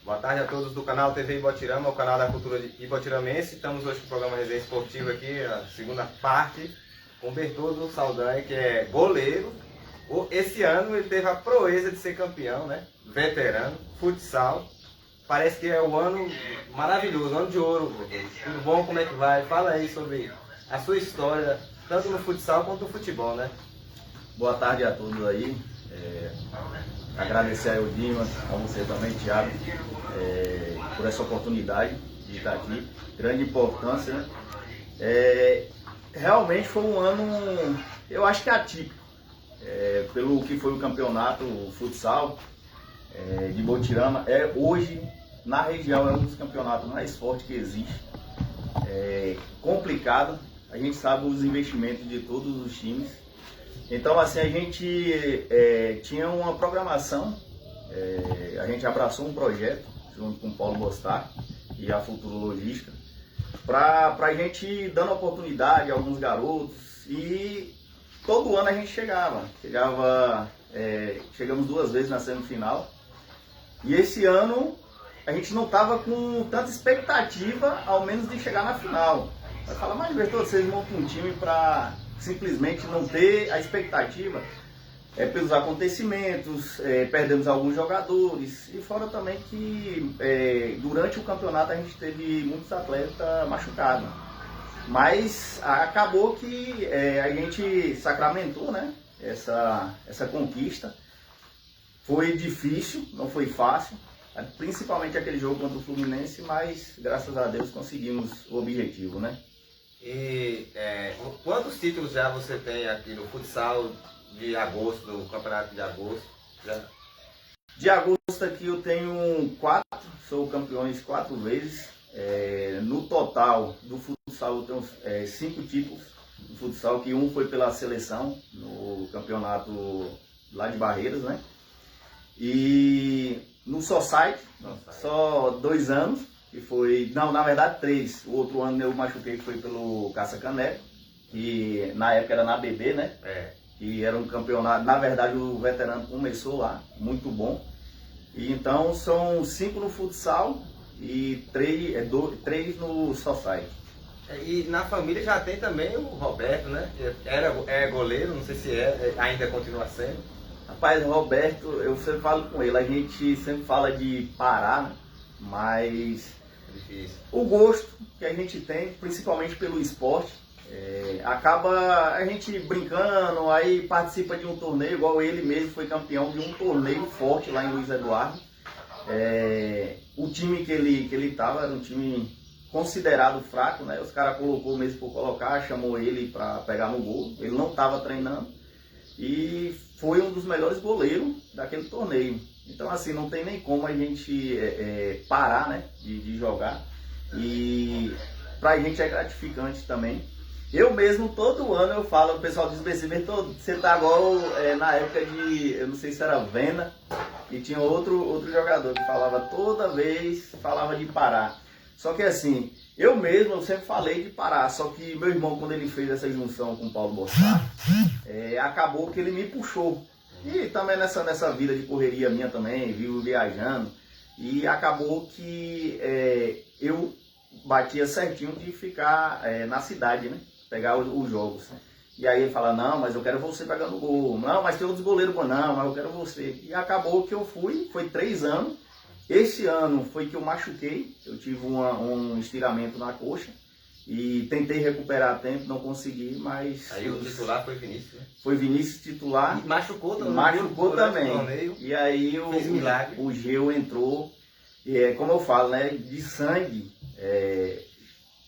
Boa tarde a todos do canal TV Ibotirama, o canal da cultura ibotiraменse. Estamos hoje com o programa Resenha Esportiva aqui, a segunda parte, com o Bertoldo Saldanha, que é goleiro. Esse ano ele teve a proeza de ser campeão, né? Veterano, futsal. Parece que é o ano maravilhoso, ano de ouro. Tudo bom? Como é que vai? Fala aí sobre a sua história, tanto no futsal quanto no futebol, né? Boa tarde a todos aí. Agradecer ao Dima, a você também, Thiago, por essa oportunidade de estar aqui. Grande importância, né? Realmente foi um ano, eu acho que atípico, pelo que foi o campeonato o futsal de Ibotirama. Hoje, na região, é um dos campeonatos mais fortes que existe. Complicado, a gente sabe os investimentos de todos os times. Então, assim, a gente tinha uma programação, a gente abraçou um projeto junto com o Paulo Bostar e a Futuro Logística, para a gente dando oportunidade a alguns garotos, e todo ano a gente chegamos 2 vezes na semifinal, e esse ano a gente não estava com tanta expectativa, ao menos de chegar na final. Vai falar, mas Bertoldo, vocês montam um time para simplesmente não ter a expectativa, pelos acontecimentos, perdemos alguns jogadores, e fora também que durante o campeonato a gente teve muitos atletas machucados. Mas acabou que a gente sacramentou, né, essa conquista. Foi difícil, não foi fácil, principalmente aquele jogo contra o Fluminense, mas graças a Deus conseguimos o objetivo, né? E quantos títulos já você tem aqui no futsal de agosto, do campeonato de agosto? De agosto aqui eu tenho 4, sou campeões 4 vezes. No total do futsal eu tenho 5 títulos do futsal, que um foi pela seleção no campeonato lá de Barreiras, né? E no Society, só 2 anos. Que foi, não, na verdade 3. O outro ano eu machuquei, que foi pelo Caça Caneco, que na época era na BB, né? Que era um campeonato, na verdade o veterano começou lá, muito bom. E então são 5 no futsal e 3 no Society. E na família já tem também o Roberto, né? É goleiro, não sei se ainda continua sendo. Rapaz, o Roberto, eu sempre falo com ele, a gente sempre fala de parar, né? Mas o gosto que a gente tem, principalmente pelo esporte, acaba a gente brincando, aí participa de um torneio, igual ele mesmo foi campeão de um torneio forte lá em Luiz Eduardo. O time que ele estava era um time considerado fraco, né? Os caras colocou mesmo por colocar, chamou ele para pegar no gol, ele não estava treinando e foi um dos melhores goleiros daquele torneio. Então, assim, não tem nem como a gente parar, né, de jogar. E pra gente é gratificante também. Eu mesmo, todo ano eu falo, o pessoal diz assim, Bertoldo, você tá igual na época de, eu não sei se era Vena, e tinha outro jogador que falava toda vez, falava de parar. Só que assim, eu sempre falei de parar, só que meu irmão, quando ele fez essa junção com o Paulo Bostar, acabou que ele me puxou. E também nessa vida de correria minha também, vivo viajando, e acabou que eu batia certinho de ficar na cidade, né? Pegar os jogos. E aí ele fala, não, mas eu quero você pegando gol. Não, mas tem outros goleiros, não, mas eu quero você. E acabou que eu foi 3 anos. Esse ano foi que eu machuquei, eu tive um estiramento na coxa. E tentei recuperar a tempo, não consegui, mas... Aí o titular foi Vinícius, né? Foi Vinícius titular. E machucou também. Machucou também. E aí o Geu entrou. E como eu falo, né? De sangue,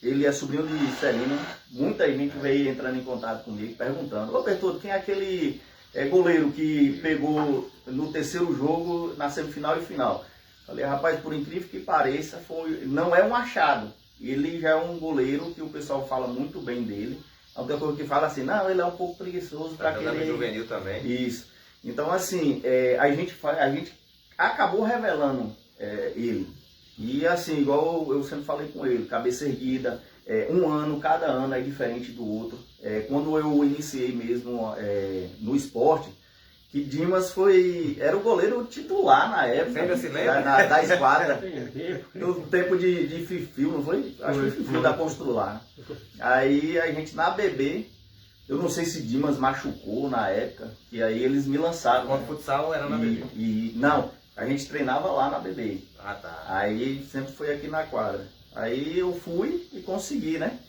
ele é sobrinho de Celina. Muita gente veio entrando em contato comigo, perguntando, ô Bertoldo, quem é aquele goleiro que pegou no 3º jogo, na semifinal e final? Falei, rapaz, por incrível que pareça, não é um achado. Ele já é um goleiro que o pessoal fala muito bem dele. A outra coisa que fala assim, não, ele é um pouco preguiçoso para aquele... juvenil também. Isso. Então, assim, a gente acabou revelando ele. E assim, igual eu sempre falei com ele, cabeça erguida, um ano, cada ano é diferente do outro. Quando eu iniciei mesmo no esporte, Que Dimas era o goleiro titular na época. Você ainda se lembra? Da esquadra. No tempo de Fifio, não foi? Acho que Fifio da Constrular. Aí a gente na BB, eu não sei se Dimas machucou na época, e aí eles me lançaram. Quando futsal era na BB? Não, a gente treinava lá na BB. Ah, tá. Aí sempre foi aqui na quadra. Aí eu fui e consegui, né?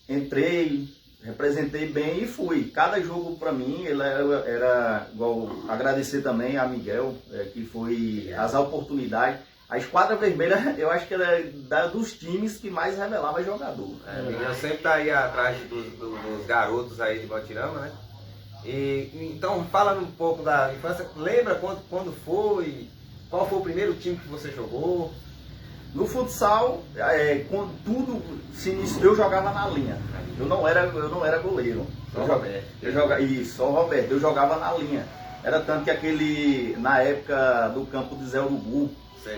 Entrei, representei bem e fui. Cada jogo pra mim era igual, agradecer também a Miguel, que foi as oportunidades. A Esquadra Vermelha, eu acho que era dos times que mais revelava jogador. Miguel sempre tá aí atrás dos garotos aí de Botirama, né? Então fala um pouco da infância. Lembra quando foi? Qual foi o primeiro time que você jogou? No futsal, quando tudo se iniciou, eu jogava na linha. Eu não era goleiro. Só o Roberto. Só o Roberto. Eu jogava na linha. Era tanto que na época do campo de Zé Urubu,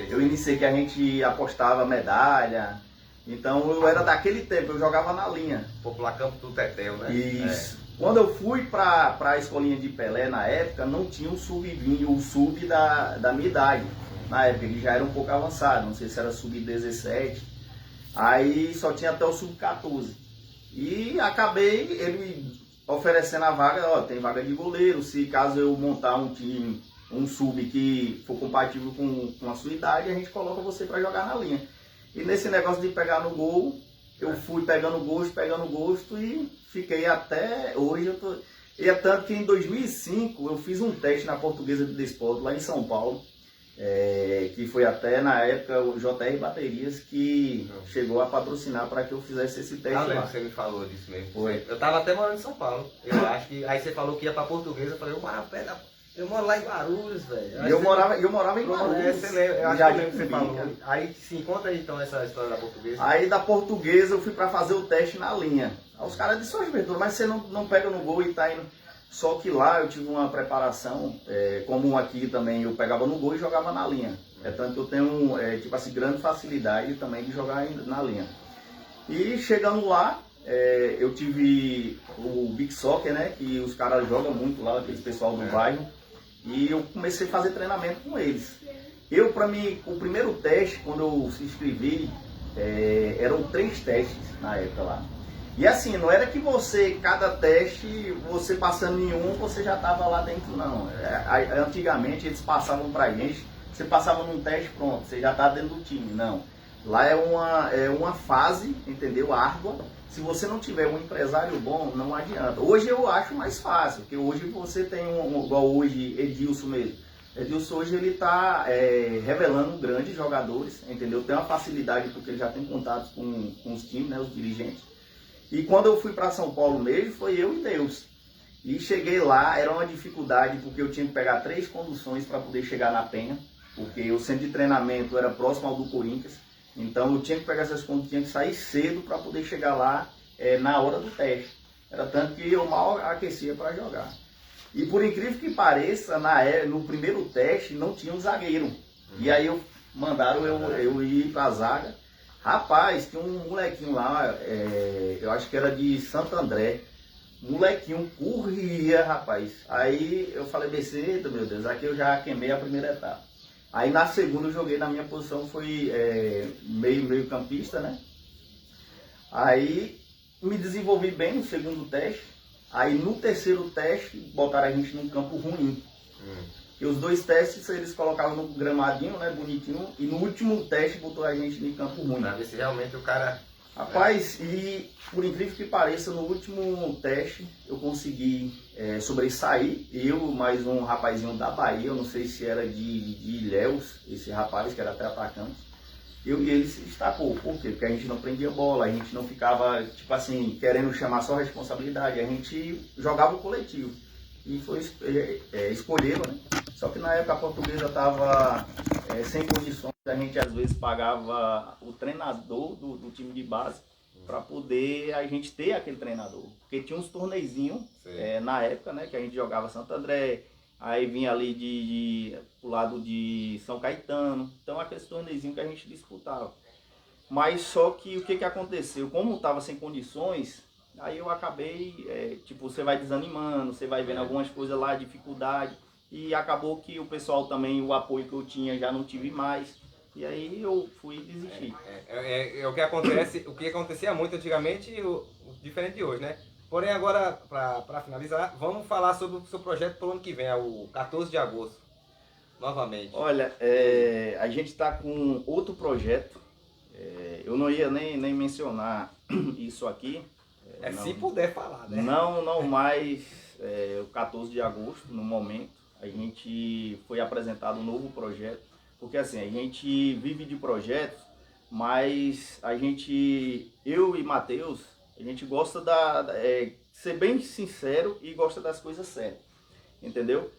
eu iniciei que a gente apostava medalha. Então eu era daquele tempo, eu jogava na linha. Popular Campo do Tetel, né? Isso. Quando eu fui para a escolinha de Pelé, na época, não tinha o sub-20, o sub da minha idade. Na época, ele já era um pouco avançado, não sei se era sub-17. Aí só tinha até o sub-14. E acabei ele oferecendo a vaga, tem vaga de goleiro, se caso eu montar um time, um sub que for compatível com a sua idade, a gente coloca você para jogar na linha. E nesse negócio de pegar no gol, eu fui pegando gosto e fiquei até hoje. E é tanto que em 2005 eu fiz um teste na Portuguesa de Desporto lá em São Paulo, que foi até na época o JR Baterias que chegou a patrocinar para que eu fizesse esse teste lá. Você me falou disso mesmo. Foi. Eu tava até morando em São Paulo. Eu acho que aí você falou que ia pra Portuguesa, eu falei, eu moro lá em Guarulhos, velho. E eu morava em Guarulhos. Você lembra, eu acho Já que eu lembro que você de falou. Cumbinha. Aí sim, conta aí então essa história da Portuguesa. Aí da Portuguesa eu fui para fazer o teste na linha. Aí os caras disseram, Bertolo, mas você não pega no gol e tá indo. Só que lá eu tive uma preparação, como aqui também eu pegava no gol e jogava na linha. Tanto que eu tenho, grande facilidade também de jogar na linha. E chegando lá, eu tive o Big Soccer, né, que os caras jogam muito lá, aquele pessoal do bairro. E eu comecei a fazer treinamento com eles. Para mim, o primeiro teste, quando eu se inscrevi, eram 3 testes na época lá. E assim, não era que cada teste, você passando em um, você já estava lá dentro, não. Antigamente eles passavam pra gente, você passava num teste, pronto, você já está dentro do time. Não. Lá é uma fase, entendeu? Árdua. Se você não tiver um empresário bom, não adianta. Hoje eu acho mais fácil, porque hoje você tem igual hoje, Edilson mesmo. Edilson hoje ele está revelando grandes jogadores, entendeu? Tem uma facilidade porque ele já tem contatos com os times, né, os dirigentes. E quando eu fui para São Paulo mesmo, foi eu e Deus. E cheguei lá, era uma dificuldade porque eu tinha que pegar 3 conduções para poder chegar na Penha, porque o centro de treinamento era próximo ao do Corinthians. Então eu tinha que pegar essas contas, tinha que sair cedo para poder chegar lá na hora do teste. Era tanto que eu mal aquecia para jogar. E por incrível que pareça, no primeiro teste não tinha um zagueiro. E aí mandaram eu ir para a zaga. Rapaz, tinha um molequinho lá, eu acho que era de Santo André. Molequinho corria, rapaz. Aí eu falei, BC, meu Deus, aqui eu já queimei a primeira etapa. Aí na segunda eu joguei na minha posição, foi meio campista, né? Aí me desenvolvi bem no segundo teste. Aí no terceiro teste, botaram a gente num campo ruim. E os 2 testes eles colocavam no gramadinho, né, bonitinho. E no último teste botou a gente em campo ruim. Pra ver se realmente o cara... Rapaz, e por incrível que pareça, no último teste eu consegui sobressair. Eu, mais um rapazinho da Bahia, eu não sei se era de Ilhéus, esse rapaz que era até atacante. E ele se destacou. Por quê? Porque a gente não prendia bola, a gente não ficava, tipo assim, querendo chamar só responsabilidade. A gente jogava o coletivo. E foi escolhê-lo, né? Só que na época a Portuguesa estava sem condições. A gente às vezes pagava o treinador do time de base para poder a gente ter aquele treinador. Porque tinha uns torneizinhos na época, né? Que a gente jogava Santo André, aí vinha ali pro lado de São Caetano. Então aqueles torneizinhos que a gente disputava. Mas só que o que aconteceu? Como estava sem condições, Aí eu acabei, tipo, você vai desanimando, você vai vendo algumas coisas lá, dificuldade, e acabou que o pessoal também, o apoio que eu tinha já não tive mais, e aí eu fui desistir. É o que acontece, o que acontecia muito antigamente, o diferente de hoje, né? Porém, agora, para finalizar, vamos falar sobre o seu projeto para o ano que vem, o 14 de agosto, novamente. Olha, a gente está com outro projeto, eu não ia nem mencionar isso aqui. Não, se puder falar, né? Não mais o 14 de agosto, no momento, a gente foi apresentado um novo projeto, porque assim, a gente vive de projetos, mas eu e Matheus, a gente gosta de ser bem sincero e gosta das coisas certas, entendeu?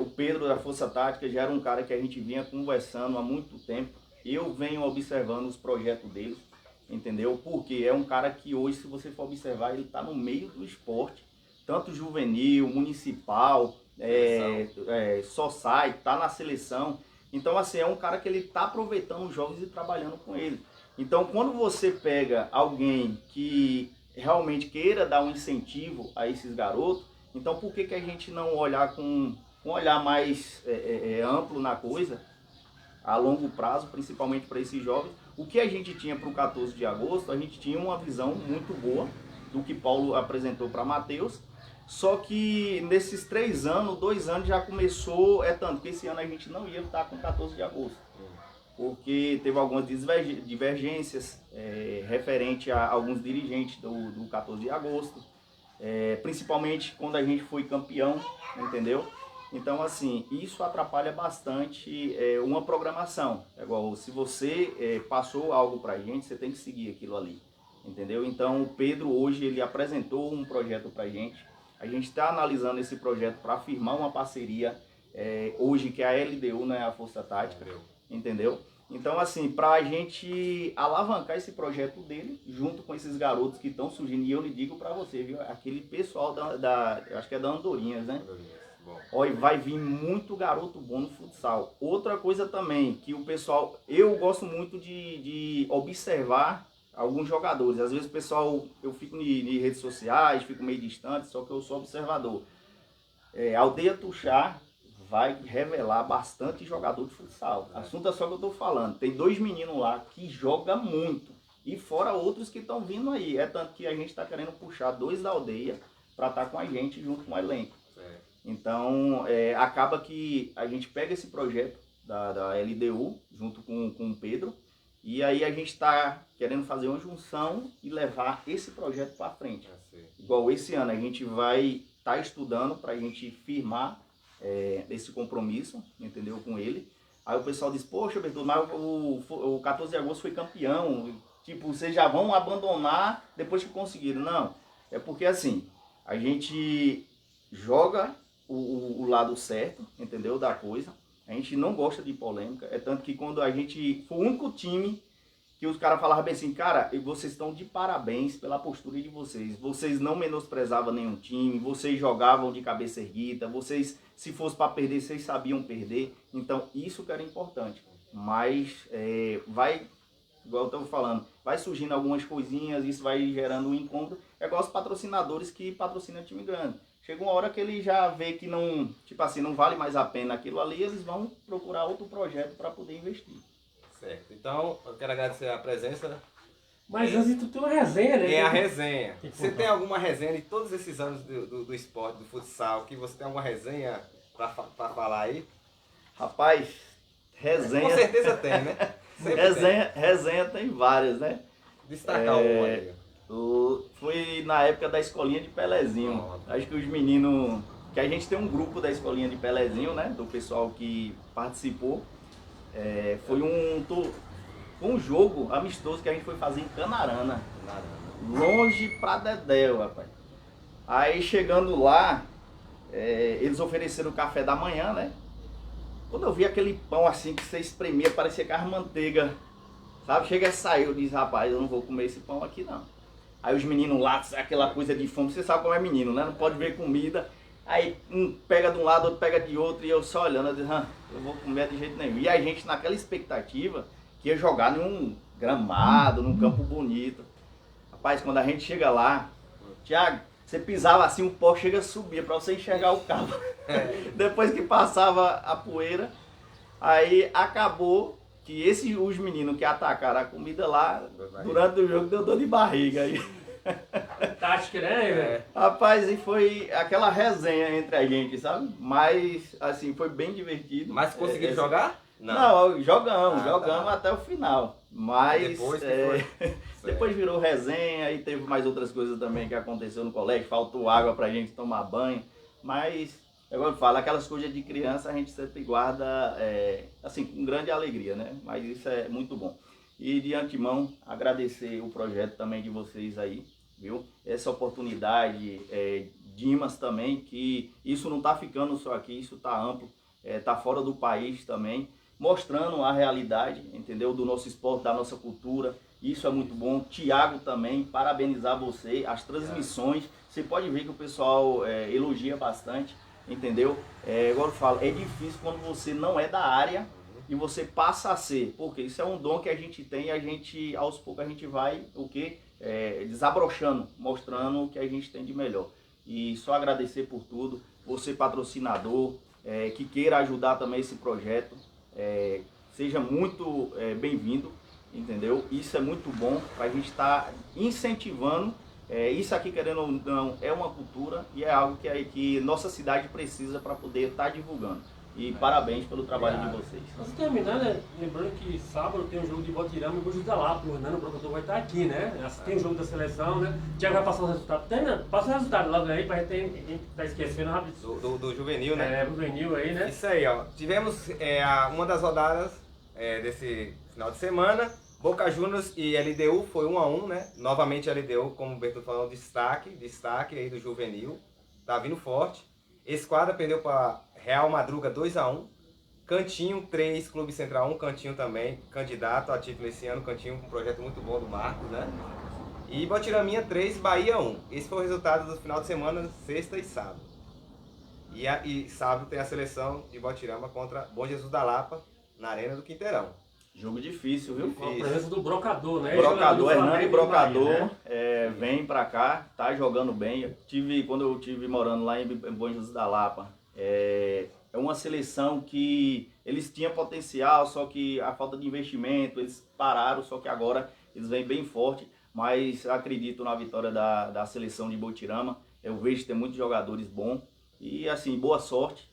O Pedro da Força Tática já era um cara que a gente vinha conversando há muito tempo, eu venho observando os projetos dele, entendeu? Porque é um cara que hoje, se você for observar, ele está no meio do esporte, tanto juvenil, municipal, society, está na seleção. Então, assim, é um cara que ele está aproveitando os jovens e trabalhando com ele. Então, quando você pega alguém que realmente queira dar um incentivo a esses garotos, então por que a gente não olhar com um olhar mais amplo na coisa, a longo prazo, principalmente para esses jovens? O que a gente tinha para o 14 de agosto, a gente tinha uma visão muito boa do que Paulo apresentou para Matheus, só que nesses 3 anos, 2 anos já começou, tanto que esse ano a gente não ia estar com 14 de agosto, porque teve algumas divergências referente a alguns dirigentes do 14 de agosto, principalmente quando a gente foi campeão, entendeu? Então, assim, isso atrapalha bastante uma programação. É igual, se você passou algo pra gente, você tem que seguir aquilo ali, entendeu? Então, o Pedro hoje, ele apresentou um projeto pra gente. A gente está analisando esse projeto para firmar uma parceria hoje, que é a LDU, né, a Força Tática, entendeu? Então, assim, para a gente alavancar esse projeto dele, junto com esses garotos que estão surgindo, e eu lhe digo para você, viu, aquele pessoal eu acho que é da Andorinhas, né? Olha, vai vir muito garoto bom no futsal. Outra coisa também, que o pessoal, eu gosto muito de observar alguns jogadores. Às vezes o pessoal, eu fico em redes sociais, fico meio distante, só que eu sou observador. Aldeia Tuxá vai revelar bastante jogador de futsal. Assunto é só que eu estou falando. Tem 2 meninos lá que jogam muito. E fora outros que estão vindo aí. É tanto que a gente está querendo puxar 2 da aldeia para estar com a gente junto com o elenco. Então, acaba que a gente pega esse projeto da LDU, junto com o Pedro, e aí a gente está querendo fazer uma junção e levar esse projeto para frente. Igual esse ano, a gente vai estar estudando para a gente firmar esse compromisso, entendeu, com ele. Aí o pessoal diz, poxa, Bertoldo, mas o 14 de agosto foi campeão, tipo, vocês já vão abandonar depois que conseguiram. Não, é porque assim, a gente joga o lado certo, entendeu, da coisa. A gente não gosta de polêmica, é tanto que quando a gente foi o único time que os caras falavam bem assim, cara, vocês estão de parabéns pela postura de vocês não menosprezavam nenhum time, vocês jogavam de cabeça erguida, vocês, se fosse para perder, vocês sabiam perder, então isso que era importante. Mas vai, igual eu estava falando, vai surgindo algumas coisinhas, isso vai gerando um incômodo, é igual os patrocinadores que patrocinam time grande. Chega uma hora que ele já vê que não, tipo assim, não vale mais a pena aquilo ali, eles vão procurar outro projeto para poder investir. Certo. Então, eu quero agradecer a presença. Mas antes tu tem uma resenha, né? É a resenha. Você tem alguma resenha de todos esses anos do esporte, do futsal, que você tem alguma resenha para falar aí? Rapaz, resenha... Com certeza tem, né? Resenha tem várias, né? Destacar uma aí. Foi na época da escolinha de Pelezinho. Acho que os meninos... Que a gente tem um grupo da escolinha de Pelezinho, né? Do pessoal que participou. Foi um jogo amistoso que a gente foi fazer em Canarana. Longe pra Dedéu, rapaz. Aí chegando lá, eles ofereceram o café da manhã, né? Quando eu vi aquele pão assim que você espremia, parecia carne manteiga. Sabe? Chega a sair, eu disse, rapaz, eu não vou comer esse pão aqui não. Aí os meninos lá, aquela coisa de fome, você sabe como é menino, né? Não pode ver comida. Aí um pega de um lado, outro pega de outro, e eu só olhando, eu disse, eu vou comer de jeito nenhum. E a gente naquela expectativa que ia jogar num gramado, num campo bonito. Rapaz, quando a gente chega lá, Thiago, você pisava assim, o pó chega a subir pra você enxergar o cabo. Depois que passava a poeira, aí acabou que os meninos que atacaram a comida lá, durante o jogo deu dor de barriga. Aí. Tática, né, velho? Rapaz, e foi aquela resenha entre a gente, sabe? Mas, assim, foi bem divertido. Mas conseguiram jogar? Não, jogamos tá. até o final. Mas Depois que foi. depois virou resenha e teve mais outras coisas também que aconteceu no colégio. Faltou água pra gente tomar banho. Mas, agora eu falo, aquelas coisas de criança a gente sempre guarda, assim, com grande alegria, né? Mas isso é muito bom. E de antemão, agradecer o projeto também de vocês aí, viu? Essa oportunidade, Dimas também, que isso não tá ficando só aqui, isso tá amplo, tá fora do país também, mostrando a realidade, entendeu? Do nosso esporte, da nossa cultura. Isso é muito bom. Tiago também, parabenizar você, as transmissões. Você pode ver que o pessoal elogia bastante, entendeu? Agora eu falo, é difícil quando você não é da área e você passa a ser, porque isso é um dom que a gente tem e a gente, aos poucos, a gente vai, desabrochando, mostrando o que a gente tem de melhor. E só agradecer por tudo, você patrocinador, que queira ajudar também esse projeto, seja muito bem-vindo, entendeu? Isso é muito bom para a gente estar incentivando. Isso aqui, querendo ou não, é uma cultura e é algo que nossa cidade precisa para poder estar divulgando. E parabéns pelo trabalho de vocês. Pra você terminar, né? Lembrando que sábado tem um jogo de Botirama e Búzios da Lapa. O Hernando, o promotor, vai estar aqui, né? Tem o jogo da seleção, né? O Thiago vai passar o resultado. Passa o resultado logo aí pra gente tá esquecendo rápido. Do juvenil, né? Juvenil aí, né? Isso aí, ó. Tivemos uma das rodadas desse final de semana. Boca Juniors e LDU foi 1-1, né? Novamente LDU, como o Bertoldo falou, destaque aí do juvenil. Tá vindo forte. Esquadra perdeu para Real Madruga 2-1. Cantinho 3, Clube Central 1. Cantinho também, candidato a título esse ano. Cantinho com um projeto muito bom do Marcos, né? E Botiraminha 3, Bahia 1. Esse foi o resultado do final de semana, sexta e sábado. E sábado tem a seleção de Botirama contra Bom Jesus da Lapa, na Arena do Quinteirão. Jogo difícil, viu? Com a presença do Brocador, né? Brocador, Hernando e Brocador, Bahia, né? vem pra cá, tá jogando bem. Quando eu estive morando lá em Bom Jesus da Lapa, é uma seleção que eles tinham potencial, só que a falta de investimento, eles pararam, só que agora eles vêm bem forte. Mas acredito na vitória da seleção de Botirama. Eu vejo que tem muitos jogadores bons e assim, boa sorte.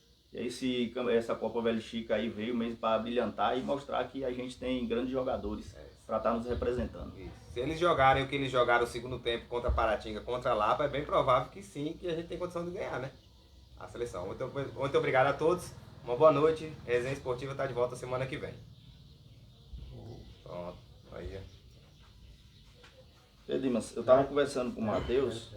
Essa Copa Velho Chica aí veio mesmo para brilhantar e mostrar que a gente tem grandes jogadores para estar nos representando. Isso. Se eles jogarem o que eles jogaram o segundo tempo contra Paratinga, contra Lapa, é bem provável que sim, que a gente tem condição de ganhar, né? A seleção. Muito obrigado a todos. Uma boa noite. Resenha Esportiva está de volta semana que vem. Pronto. Aí. Dimas, eu estava conversando com o Matheus.